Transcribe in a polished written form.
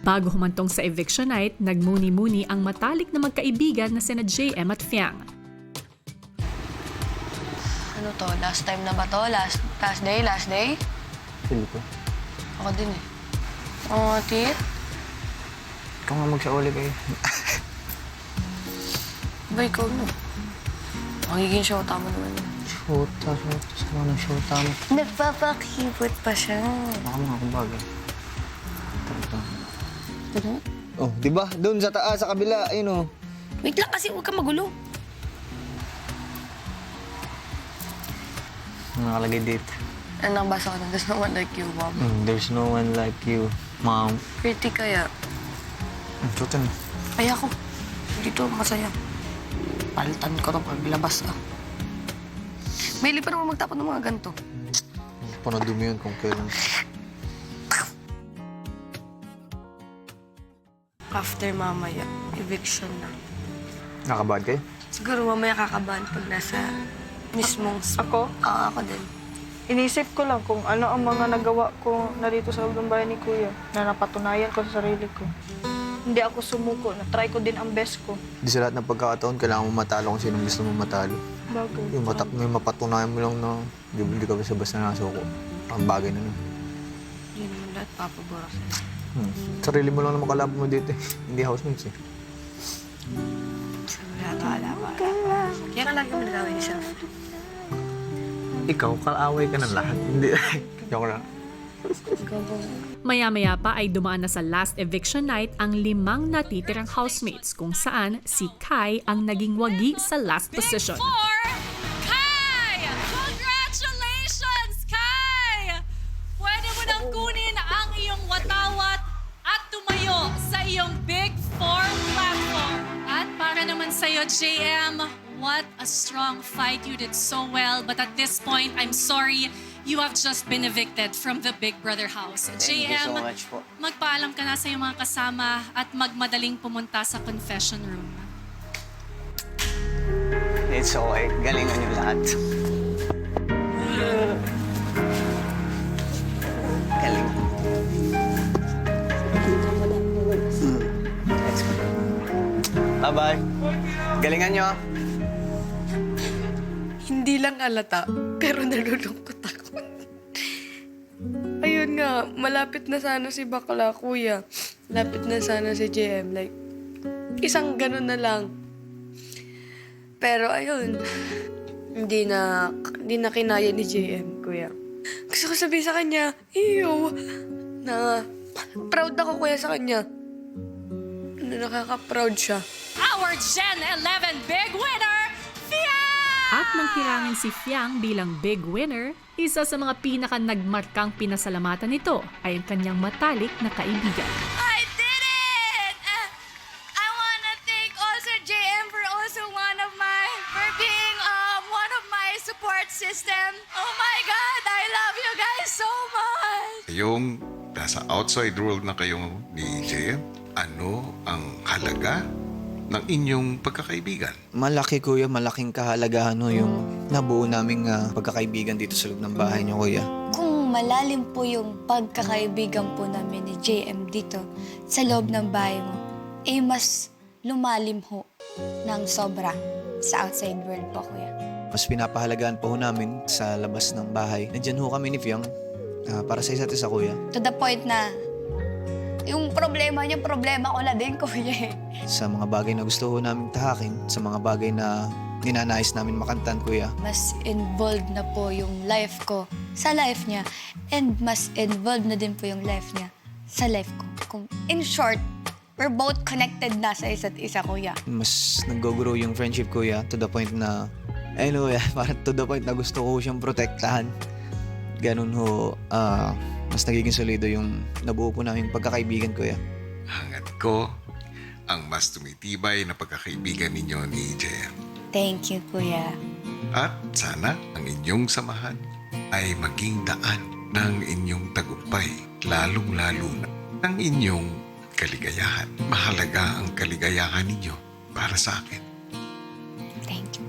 Bago humantong sa eviction night, nagmuni-muni ang matalik na magkaibigan na sina JM at Fiang. Ano to? Last time na ba to? Last day? Feel ko. Ako din eh. Oo, tit. Ikaw nga magsauli kayo. Ba, ikaw no? Magiging shota mo naman yun. Shota. Sama ng shota mo. Nagpapakipot pa siya. Baka mga kumbaga. Ito. Ano? Oh, di ba? Doon sa taas, sa kabila. Ayun oh. Wait lang kasi huwag ka magulo. Ang nakalagay dito. Ano nabasa ko na? There's no one like you, Mom. There's no one like you, Mom. Pretty kaya. Shota na. Ay ako. Dito, masaya. Palitan ko rin paglabas ah. May pa naman magtapon ng mga ganito. Panadumi yun kung kailan. After mamaya, eviction na. Nakabad kayo? Siguro mamaya kakabahan pag nasa mismong... Ako? Ako din. Inisip ko lang kung ano ang mga nagawa ko na dito sa loob ng bahay ni Kuya na napatunayan ko sa sarili ko. Hindi ako sumuko, na-try ko din ang best ko. Di sa lahat ng pagkakataon, kailangan mo matalo kung sino gusto mo matalo. Bagay. Yung mapatunayan mo lang na hindi ka basta nasuko. Ang bagay na nun. Hindi naman lahat papabora sa'yo. Sarili mo lang na makalaban mo dito eh. Hindi housemates eh. Wala. Kaya ka lagi mo nagawin ni Self. Ikaw, kaaway ka ng lahat. Hindi. Joke lang. Maya-maya pa ay dumaan na sa last eviction night ang 5 natitirang housemates kung saan si Kai ang naging wagi sa last position. Kai! Congratulations, Kai! Pwede mo nang kunin ang iyong watawat at tumayo sa iyong Big 4 platform. At para naman sa'yo, JM, what a strong fight. You did so well. But at this point, I'm sorry, you have just been evicted from the Big Brother house. Thank you so much po. Magpaalam ka na sa iyong mga kasama at magmadaling pumunta sa confession room. It's okay. Galingan niyo lahat. Galing. Let's go. Bye-bye. Galingan niyo. Hindi lang alata, pero nalulungkot ako. Ayun nga, malapit na sana si Bakla, Kuya. Malapit na sana si JM. Like, isang ganun na lang. Pero ayun, hindi na kinaya ni JM, Kuya. Gusto ko sabihin sa kanya, iyo, na proud ako, Kuya, sa kanya. Na nakaka-proud siya. Our Gen 11 big winner, Fiang! At nang hirangin si Fiang bilang big winner, isa sa mga pinaka-nagmarkang pinasalamatan nito ay ang kanyang matalik na kaibigan. I did it! I wanna thank also JM for being one of my support system. Oh my God, I love you guys so much! Yung nasa outside world na kayo ni JM, ano ang halaga ng inyong pagkakaibigan? Malaki kuya, malaking kahalagahan no, yung nabuo naming pagkakaibigan dito sa loob ng bahay niyo kuya. Kung malalim po yung pagkakaibigan po namin ni JM dito sa loob ng bahay mo, eh mas lumalim ho ng sobra sa outside world po, kuya. Mas pinapahalagaan po namin sa labas ng bahay. Nandiyan ho kami ni Fiang para sa isa't isa kuya. To the point na yung problema niya, problema ko na din, kuya. Sa mga bagay na gusto ho namin tahakin, sa mga bagay na ninanais namin makantan kuya. Mas involved na po yung life ko sa life niya and mas involved na din po yung life niya sa life ko. In short, we're both connected na sa isa't isa, kuya. Mas nag-grow yung friendship kuya to the point na, ayun kuya, parang to the point na gusto ko siyang protektahan. Ganun ho, mas nagiging solido yung nabuo po namin pagkakaibigan kuya. Hangad ko ang mas tumitibay na pagkakaibigan ninyo ni JM. Thank you, kuya. At sana ang inyong samahan ay maging daan ng inyong tagumpay, lalong-lalo na ng inyong kaligayahan. Mahalaga ang kaligayahan ninyo para sa akin. Thank you.